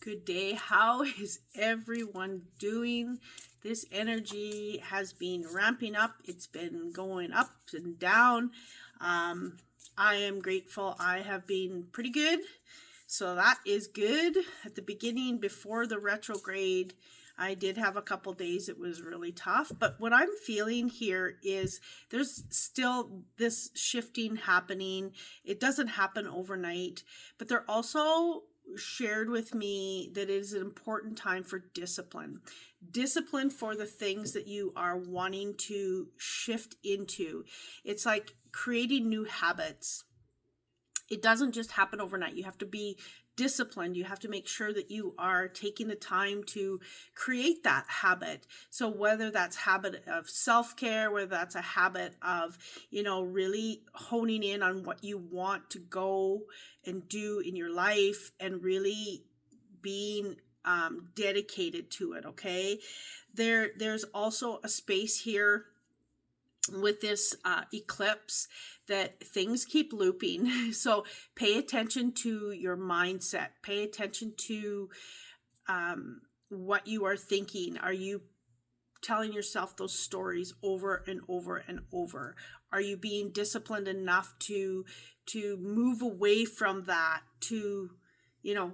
Good day. How is everyone doing? This energy has been ramping up. It's been going up and down. I am grateful. I have been pretty good. So that is good. At the beginning, before the retrograde, I did have a couple days it was really tough. But what I'm feeling here is there's still this shifting happening. It doesn't happen overnight, but they're also shared with me that it is an important time for discipline. Discipline for the things that you are wanting to shift into. It's like creating new habits. It doesn't just happen overnight. You have to be disciplined. You have to make sure that you are taking the time to create that habit. So whether that's habit of self-care, whether that's a habit of, really honing in on what you want to go and do in your life and really being dedicated to it. Okay. There's also a space here with this eclipse that things keep looping. So pay attention to your mindset. Pay attention to what you are thinking. Are you telling yourself those stories over and over and over? Are you being disciplined enough to move away from that, to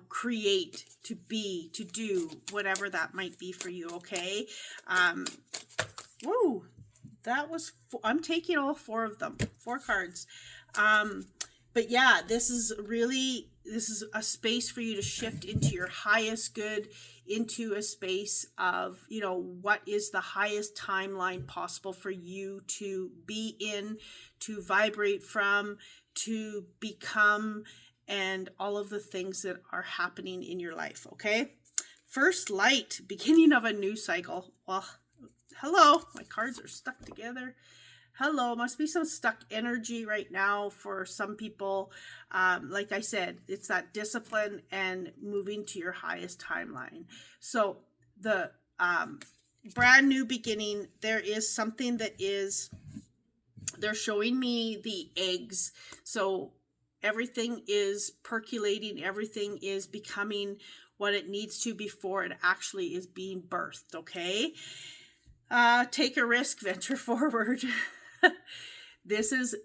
create, to be, to do whatever that might be for you? Okay. Woo. That was, I'm taking all four of them, 4 cards. But yeah, this is a space for you to shift into your highest good, into a space of, what is the highest timeline possible for you to be in, to vibrate from, to become, and all of the things that are happening in your life. Okay. First light, beginning of a new cycle. Well, hello, my cards are stuck together. Hello, must be some stuck energy right now for some people. Like I said, it's that discipline and moving to your highest timeline. So the brand new beginning, there is something that is, they're showing me the eggs. So everything is percolating, everything is becoming what it needs to before it actually is being birthed, okay? Take a risk, venture forward. This is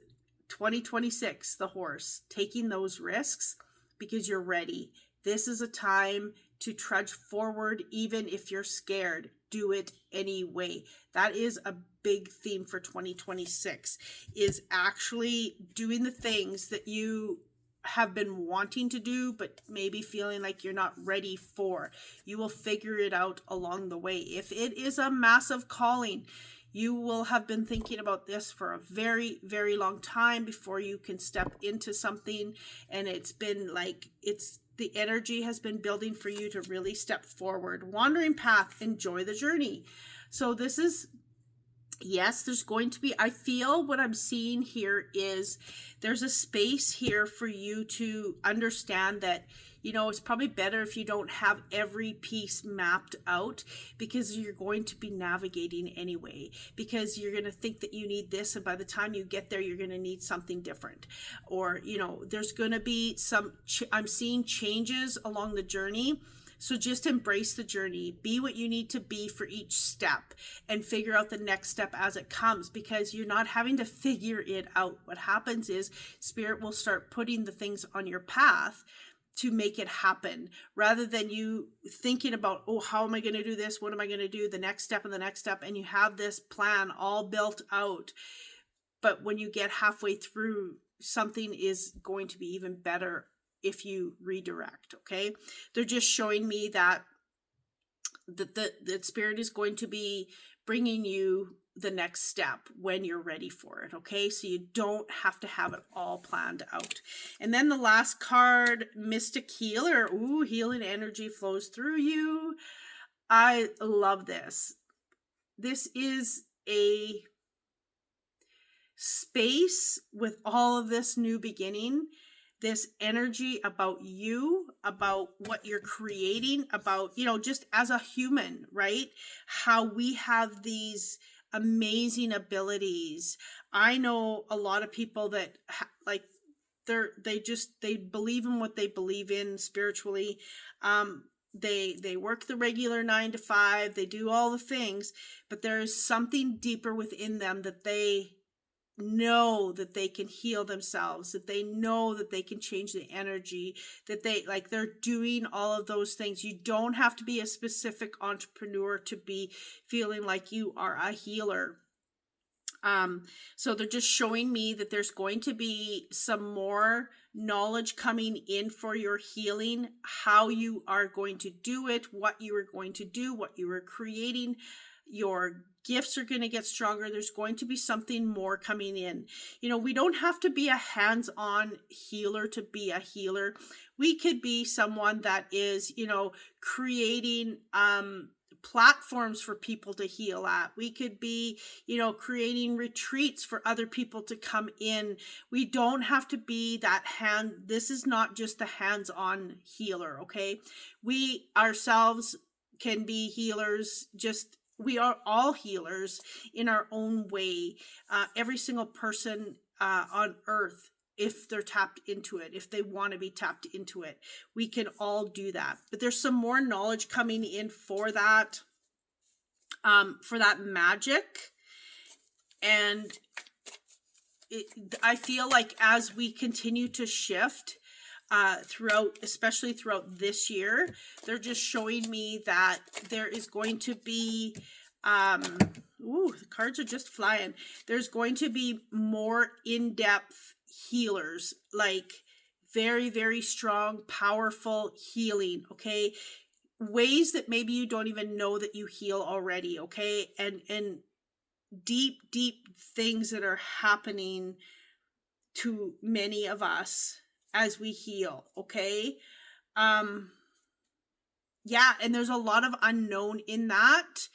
2026, the horse, taking those risks because you're ready. This is a time to trudge forward, even if you're scared. Do it anyway. That is a big theme for 2026, is actually doing the things that you have been wanting to do, but maybe feeling like you're not ready for. You will figure it out along the way. If it is a massive calling, you will have been thinking about this for a very, very long time before you can step into something. And it's been like, the energy has been building for you to really step forward. Wandering path, enjoy the journey. So this is, yes, there's going to be, I feel what I'm seeing here is there's a space here for you to understand that, it's probably better if you don't have every piece mapped out, because you're going to be navigating anyway, because you're going to think that you need this, and by the time you get there, you're going to need something different. Or, there's going to be I'm seeing changes along the journey. So just embrace the journey, be what you need to be for each step, and figure out the next step as it comes, because you're not having to figure it out. What happens is Spirit will start putting the things on your path to make it happen, rather than you thinking about, oh, how am I going to do this? What am I going to do? The next step and the next step. And you have this plan all built out. But when you get halfway through, something is going to be even better if you redirect. Okay. They're just showing me that the Spirit is going to be bringing you the next step when you're ready for it. Okay. So you don't have to have it all planned out. And then the last card, Mystic Healer. Ooh, healing energy flows through you. I love this. This is a space with all of this new beginning, this energy about you, about what you're creating, about, just as a human, right? How we have these amazing abilities. I know a lot of people that they believe in what they believe in spiritually. they work the regular 9 to 5, they do all the things, but there is something deeper within them that they know that they can heal themselves, that they know that they can change the energy, that they're doing all of those things. You don't have to be a specific entrepreneur to be feeling like you are a healer. So they're just showing me that there's going to be some more knowledge coming in for your healing, how you are going to do it, what you are going to do, what you are creating. Your gifts are going to get stronger. There's going to be something more coming in. You know, we don't have to be a hands-on healer to be a healer. We could be someone that is, you know, creating, platforms for people to heal at. We could be, you know, creating retreats for other people to come in. We don't have to be that this is not just the hands-on healer, okay? We ourselves can be healers. We are all healers in our own way. Every single person on earth, if they're tapped into it, if they want to be tapped into it, we can all do that. But there's some more knowledge coming in for that magic. And I feel like as we continue to shift especially throughout this year, they're just showing me that there is going to be, the cards are just flying. There's going to be more in-depth healers, like very, very strong, powerful healing, okay? Ways that maybe you don't even know that you heal already, okay? And deep, deep things that are happening to many of us as we heal, okay? Yeah, and there's a lot of unknown in that.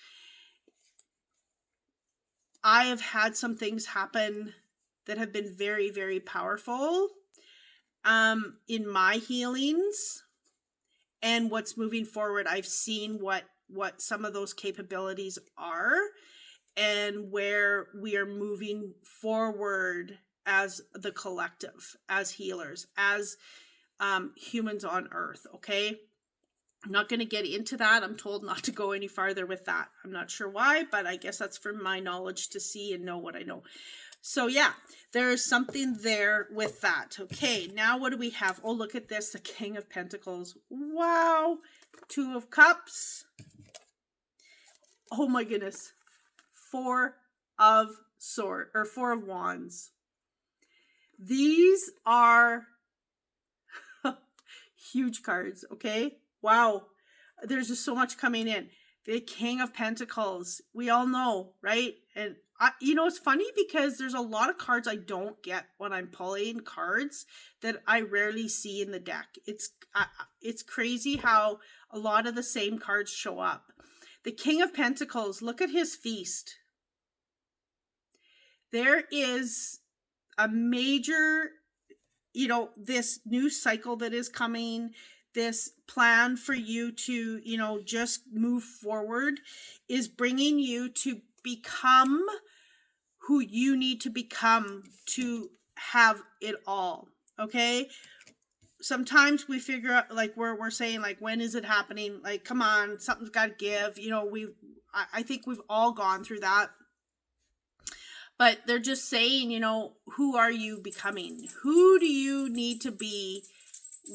I have had some things happen that have been very, very powerful in my healings. And what's moving forward, I've seen what some of those capabilities are and where we are moving forward as the collective, as healers, as humans on earth, okay? I'm not going to get into that. I'm told not to go any farther with that. I'm not sure why, but I guess that's for my knowledge to see and know what I know. So yeah, there is something there with that. Okay, now what do we have? Oh, look at this, the King of Pentacles. Wow. 2 of Cups. Oh my goodness. 4 of Wands. These are huge cards, okay? Wow. There's just so much coming in. The King of Pentacles. We all know, right? And it's funny because there's a lot of cards I don't get when I'm pulling cards that I rarely see in the deck. It's crazy how a lot of the same cards show up. The King of Pentacles, look at his feast. There is a major, this new cycle that is coming, this plan for you to, just move forward is bringing you to become who you need to become to have it all. Okay. Sometimes we figure out, like, we're saying, like, when is it happening? Like, come on, something's got to give. I think we've all gone through that. But they're just saying, who are you becoming? Who do you need to be?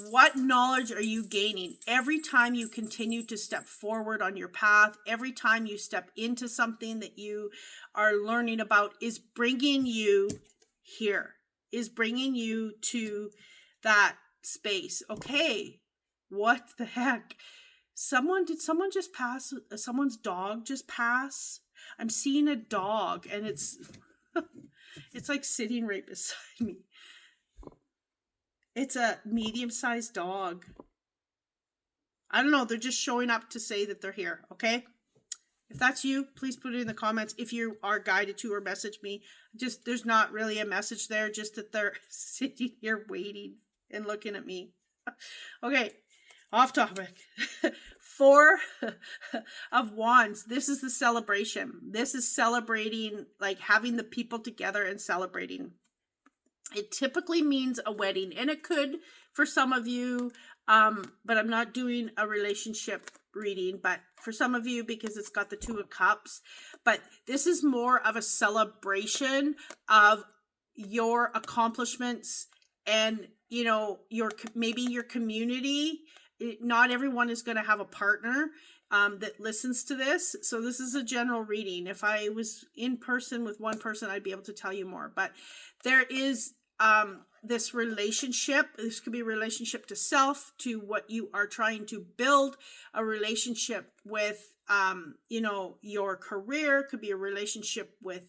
What knowledge are you gaining? Every time you continue to step forward on your path, every time you step into something that you are learning about is bringing you here, is bringing you to that space. Okay, what the heck? Did someone just pass? Someone's dog just pass? I'm seeing a dog and it's like sitting right beside me. It's a medium-sized dog. I don't know. They're just showing up to say that they're here. Okay. If that's you, please put it in the comments. If you are guided to or message me, there's not really a message there, just that they're sitting here waiting and looking at me. Okay. Off topic. 4 of Wands. This is the celebration. This is celebrating, like having the people together and celebrating. It typically means a wedding, and it could, for some of you, But I'm not doing a relationship reading, but for some of you, because it's got the Two of Cups, but this is more of a celebration of your accomplishments and, you know, maybe your community. Not everyone is going to have a partner that listens to this. So this is a general reading. If I was in person with one person, I'd be able to tell you more, but there is this relationship. This could be a relationship to self, to what you are trying to build, a relationship with you know, your career, could be a relationship with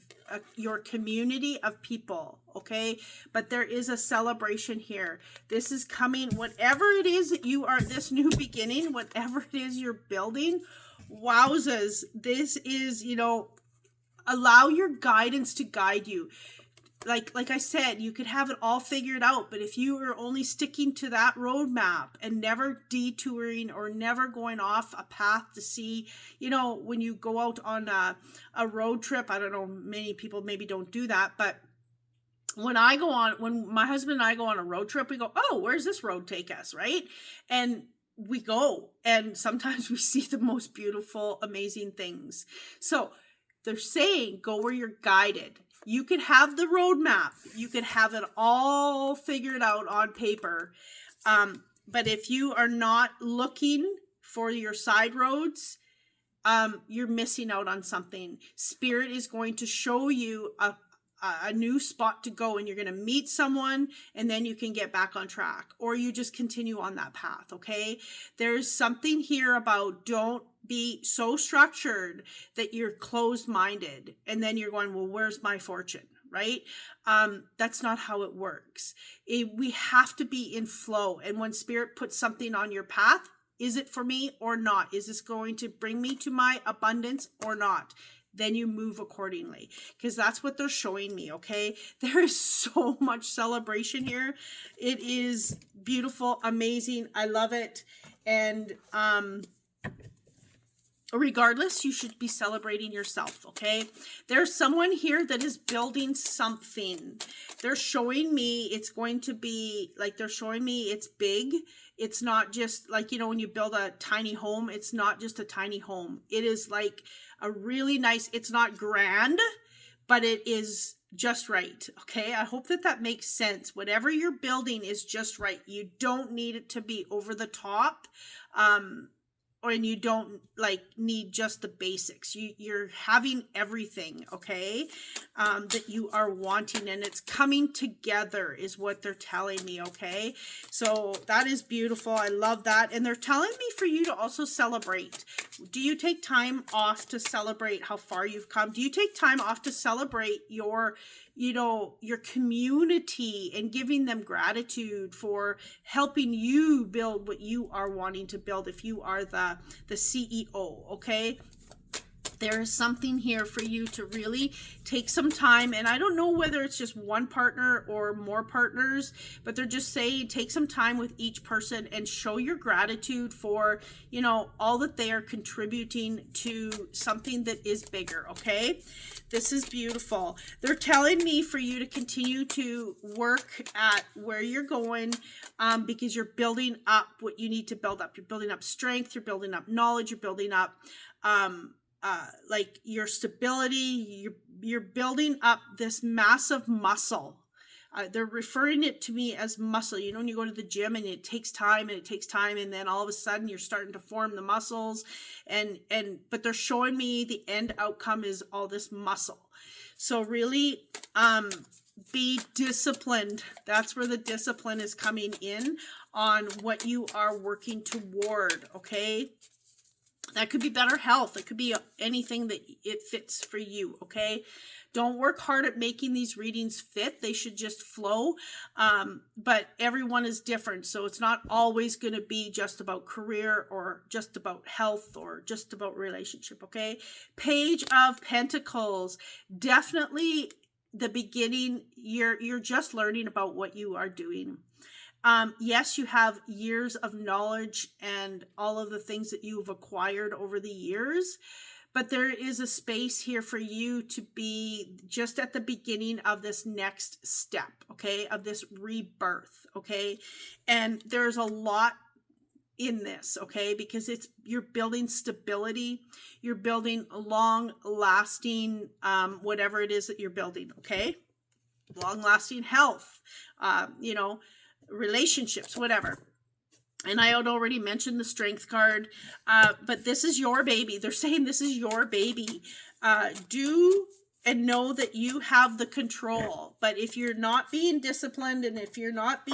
your community of people, okay? But there is a celebration here. This is coming, whatever it is that you are, this new beginning, whatever it is you're building, wowzers, this is, you know, allow your guidance to guide you. Like I said, you could have it all figured out, but if you are only sticking to that roadmap and never detouring or never going off a path to see, you know, when you go out on a road trip, I don't know, many people maybe don't do that, but when my husband and I go on a road trip, we go, oh, where's this road take us, right? And we go, and sometimes we see the most beautiful, amazing things. So they're saying, go where you're guided. You could have the roadmap. You could have it all figured out on paper. But if you are not looking for your side roads, you're missing out on something. Spirit is going to show you a new spot to go, and you're going to meet someone, and then you can get back on track, or you just continue on that path. Okay. There's something here about don't be so structured that you're closed-minded, and then you're going, well, where's my fortune? Right? That's not how it works. We have to be in flow. And when Spirit puts something on your path, is it for me or not? Is this going to bring me to my abundance or not? Then you move accordingly, because that's what they're showing me. Okay. There is so much celebration here. It is beautiful, amazing. I love it. And, regardless, you should be celebrating yourself, okay? There's someone here that is building something. They're showing me it's going to be, like, they're showing me it's big. It's not just like, you know, when you build a tiny home, it's not just a tiny home. It is like a really nice, it's not grand, but it is just right, okay? I hope that that makes sense. Whatever you're building is just right. You don't need it to be over the top. And you don't like need just the basics. You're having everything, okay, that you are wanting, and it's coming together is what they're telling me, okay? So that is beautiful. I love that. And they're telling me for you to also celebrate. Do you take time off to celebrate how far you've come? Do you take time off to celebrate your, you know, your community and giving them gratitude for helping you build what you are wanting to build if you are the CEO, okay? There's something here for you to really take some time, and I don't know whether it's just one partner or more partners, but they're just saying take some time with each person and show your gratitude for, you know, all that they are contributing to something that is bigger, okay? This is beautiful. They're telling me for you to continue to work at where you're going, because you're building up what you need to build up. You're building up strength, you're building up knowledge, you're building up like your stability, you're building up this massive muscle. They're referring it to me as muscle. You know, when you go to the gym and it takes time and it takes time, and then all of a sudden you're starting to form the muscles, but they're showing me the end outcome is all this muscle. So really, be disciplined. That's where the discipline is coming in on what you are working toward. Okay. That could be better health. It could be anything that it fits for you, okay? Don't work hard at making these readings fit. They should just flow. But everyone is different, so it's not always going to be just about career or just about health or just about relationship, okay? Page of Pentacles. Definitely the beginning. You're just learning about what you are doing. Yes, you have years of knowledge and all of the things that you've acquired over the years, but there is a space here for you to be just at the beginning of this next step, okay, of this rebirth, okay? And there's a lot in this, okay? Because you're building stability, you're building long lasting, whatever it is that you're building, okay? Long lasting health, relationships, whatever. And I had already mentioned the strength card, but this is your baby. They're saying this is your baby. Do and know that you have the control. But if you're not being disciplined, and if you're not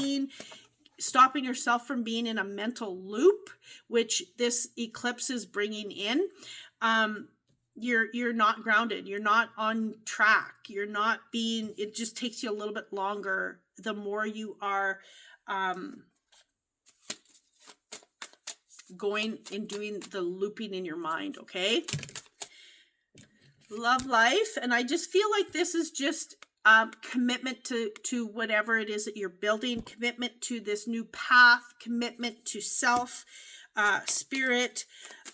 stopping yourself from being in a mental loop, which this eclipse is bringing in, you're not grounded. You're not on track. You're not being, it just takes you a little bit longer the more you are going and doing the looping in your mind, okay? Love life. And I just feel like this is just commitment to whatever it is that you're building, commitment to this new path, commitment to self, spirit.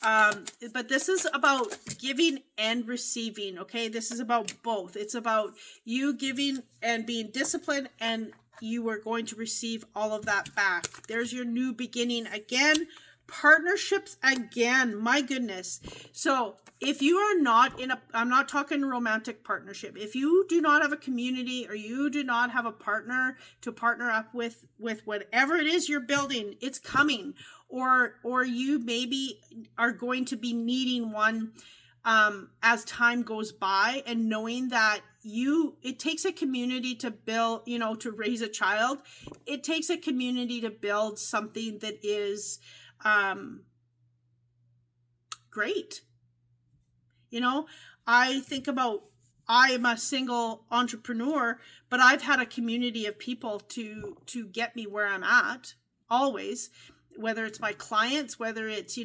But this is about giving and receiving, okay? This is about both. It's about you giving and being disciplined, and you are going to receive all of that back. There's your new beginning again. Partnerships again, my goodness. So if you are not in I'm not talking romantic partnership. If you do not have a community, or you do not have a partner to partner up with whatever it is you're building, it's coming. Or you maybe are going to be needing one as time goes by, and knowing that it takes a community to build, to raise a child. It takes a community to build something that is great. I think about, I am a single entrepreneur, but I've had a community of people to get me where I'm at, always, whether it's my clients, whether it's,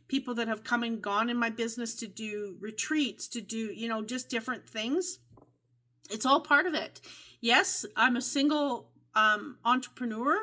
people that have come and gone in my business to do retreats, to do, just different things. It's all part of it. Yes, I'm a single entrepreneur,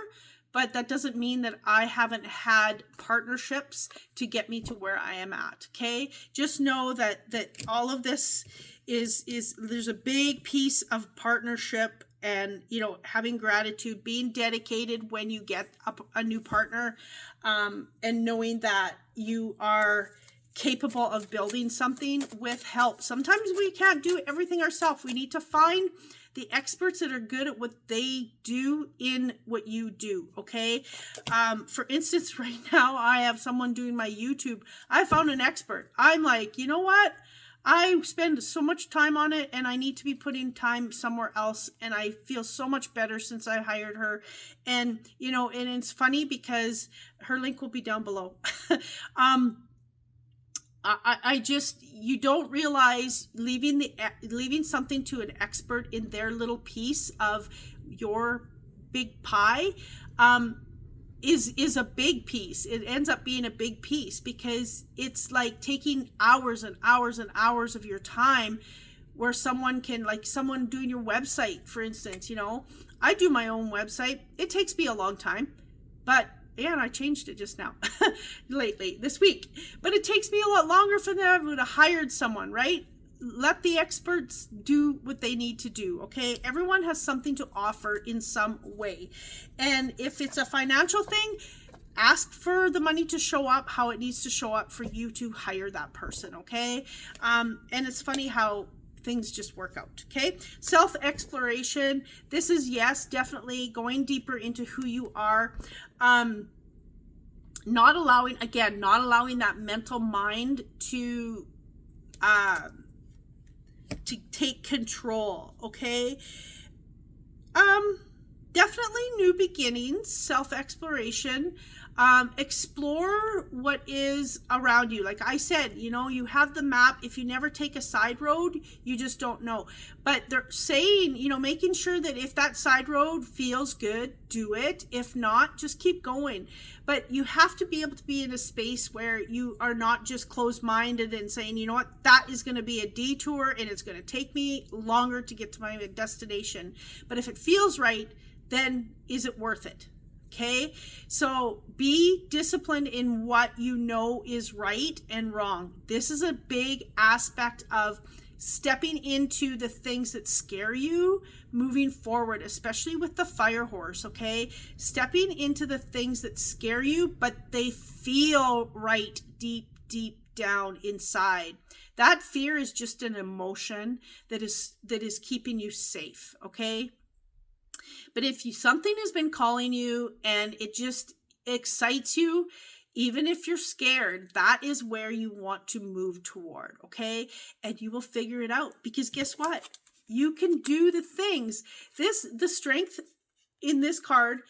but that doesn't mean that I haven't had partnerships to get me to where I am at. Okay. Just know that all of this is there's a big piece of partnership, and, having gratitude, being dedicated when you get a new partner, and knowing that you are capable of building something with help. Sometimes we can't do everything ourselves. We need to find the experts that are good at what they do in what you do, okay? For instance, right now, I have someone doing my YouTube. I found an expert. I'm like, you know what? I spend so much time on it, and I need to be putting time somewhere else. And I feel so much better since I hired her. And, and it's funny because her link will be down below. I just, you don't realize leaving something to an expert in their little piece of your big pie is a big piece. It ends up being a big piece, because it's like taking hours and hours and hours of your time, where someone can, like someone doing your website, for instance. I do my own website. It takes me a long time, but yeah, and I changed it just now, lately, this week. But it takes me a lot longer for them. I would have hired someone, right? Let the experts do what they need to do, okay? Everyone has something to offer in some way. And if it's a financial thing, ask for the money to show up how it needs to show up for you to hire that person, okay? And it's funny how things just work out, okay? Self-exploration. This is, yes, definitely going deeper into who you are. Not allowing that mental mind to take control, okay? Definitely new beginnings, self-exploration. Explore what is around you. Like I said, you have the map. If you never take a side road, you just don't know. But they're saying, making sure that if that side road feels good, do it. If not, just keep going. But you have to be able to be in a space where you are not just closed-minded and saying, you know what, that is going to be a detour and it's going to take me longer to get to my destination. But if it feels right, then is it worth it? Okay, so be disciplined in what you know is right and wrong. This is a big aspect of stepping into the things that scare you moving forward, especially with the fire horse, okay? Stepping into the things that scare you, but they feel right deep down inside. That fear is just an emotion that is keeping you safe, okay? But if something has been calling you and it just excites you, even if you're scared, that is where you want to move toward, okay? And you will figure it out, because guess what? You can do the things. The strength in this card,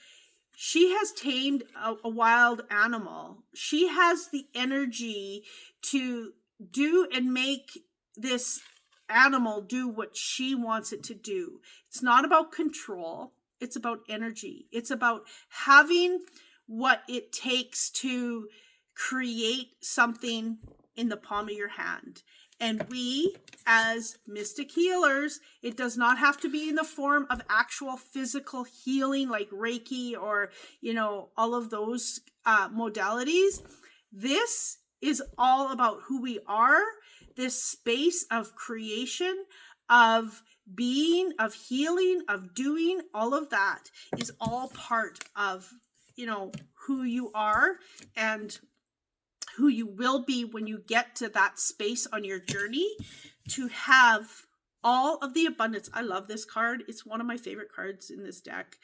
she has tamed a wild animal. She has the energy to do and make this animal do what she wants it to do. It's not about control. It's about energy. It's about having what it takes to create something in the palm of your hand. And we, as mystic healers, it does not have to be in the form of actual physical healing like Reiki or, all of those modalities. This is all about who we are, this space of creation, of being, of healing, of doing. All of that is all part of, who you are and who you will be when you get to that space on your journey to have all of the abundance. I love this card. It's one of my favorite cards in this deck.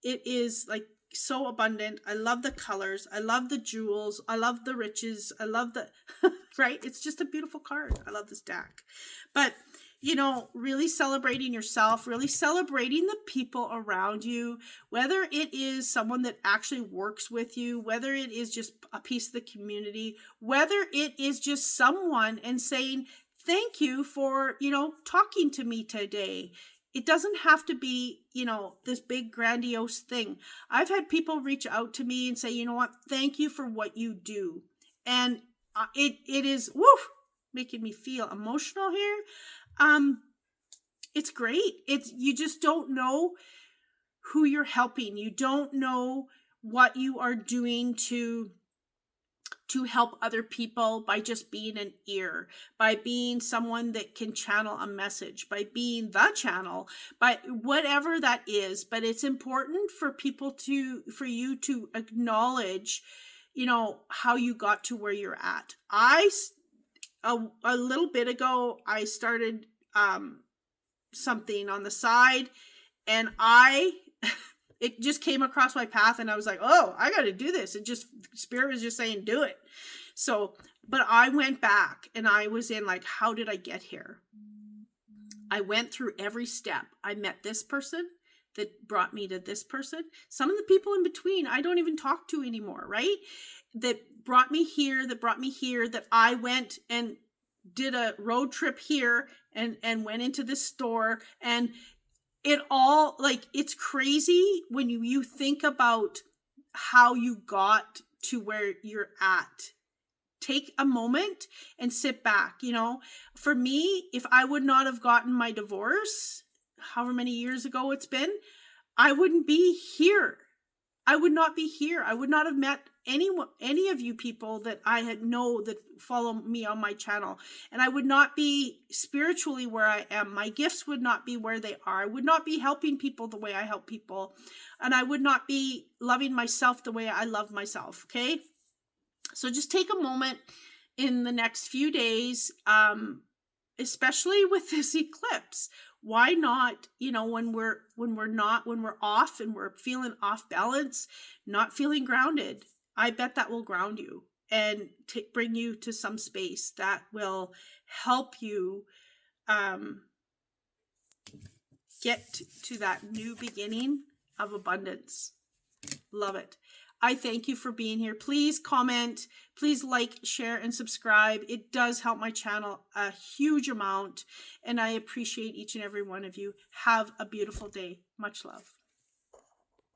It is like so abundant. I love the colors. I love the jewels. I love the riches. I love the, right? It's just a beautiful card. I love this deck. But, really celebrating yourself, really celebrating the people around you, whether it is someone that actually works with you, whether it is just a piece of the community, whether it is just someone and saying, thank you for, talking to me today. It doesn't have to be, this big grandiose thing. I've had people reach out to me and say, you know what, thank you for what you do. And it is, making me feel emotional here. It's great. You just don't know who you're helping. You don't know what you are doing to help other people by just being an ear, by being someone that can channel a message, by being the channel, by whatever that is. But it's important for for you to acknowledge, how you got to where you're at. A little bit ago, I started something on the side, and it just came across my path, and I was like, oh, I got to do this. Spirit was just saying, do it. So, but I went back and I was in like, how did I get here? I went through every step. I met this person that brought me to this person. Some of the people in between, I don't even talk to anymore, right? That brought me here, that I went and did a road trip here and went into this store, and it all, like, it's crazy when you think about how you got to where you're at. Take a moment and sit back. For me, if I would not have gotten my divorce, however many years ago it's been, I wouldn't be here. I would not be here. I would not have met any of you people that I know that follow me on my channel. And I would not be spiritually where I am. My gifts would not be where they are. I would not be helping people the way I help people. And I would not be loving myself the way I love myself. Okay. So just take a moment in the next few days, especially with this eclipse. Why not, when we're off and we're feeling off balance, not feeling grounded, I bet that will ground you and bring you to some space that will help you get to that new beginning of abundance. Love it. I thank you for being here. Please comment, please like, share, and subscribe. It does help my channel a huge amount, and I appreciate each and every one of you. Have a beautiful day. Much love.